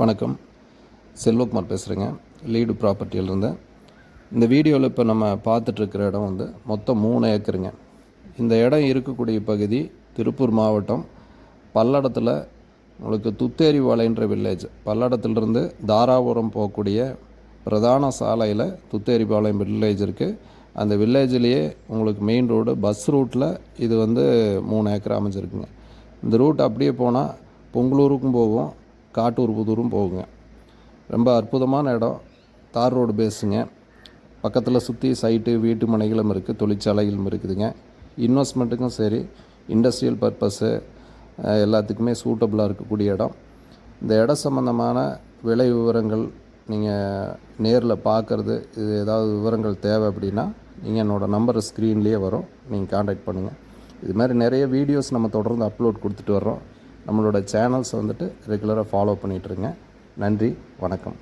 வணக்கம், செல்வகுமார் பேசுகிறேங்க. லீடு ப்ராப்பர்ட்டியிலிருந்து. இந்த வீடியோவில் இப்போ நம்ம பார்த்துட்ருக்கிற இடம் வந்து மொத்தம் 3 ஏக்கருங்க. இந்த இடம் இருக்கக்கூடிய பகுதி திருப்பூர் மாவட்டம் பல்லடத்தில் உங்களுக்கு துத்தேரிபாளையன்ற வில்லேஜ். பல்லடத்துலேருந்து தாராபுரம் போகக்கூடிய பிரதான சாலையில் துத்தேரிபாளையம் வில்லேஜ் இருக்குது. அந்த வில்லேஜ்லேயே உங்களுக்கு மெயின் ரோடு பஸ் ரூட்டில் இது வந்து 3 ஏக்கர் அமைஞ்சிருக்குங்க. இந்த ரூட் அப்படியே போனால் பொங்கலூருக்கும் போகும், காட்டூர் புதூரும் போகுங்க. ரொம்ப அற்புதமான இடம். தார் ரோடு பேஸுங்க. பக்கத்தில் சுற்றி சைட்டு வீட்டு மனைகளும் இருக்குது, தொழிற்சாலைகளும் இருக்குதுங்க. இன்வெஸ்ட்மெண்ட்டுக்கும் சரி, இண்டஸ்ட்ரியல் பர்பஸ்ஸு எல்லாத்துக்குமே சூட்டபுளாக இருக்கக்கூடிய இடம். இந்த இடம் சம்மந்தமான விலை விவரங்கள் நீங்கள் நேரில் பார்க்குறது, இது ஏதாவது விவரங்கள் தேவை அப்படின்னா நீங்கள் என்னோடய நம்பர் ஸ்க்ரீன்லேயே வரும், நீங்கள் காண்டாக்ட் பண்ணுங்கள். இது மாதிரி நிறைய வீடியோஸ் நம்ம தொடர்ந்து அப்லோட் கொடுத்துட்டு வர்றோம். நம்மளோட சேனல்ஸை வந்துட்டு ரெகுலராக ஃபாலோ பண்ணிகிட்ருங்க. நன்றி, வணக்கம்.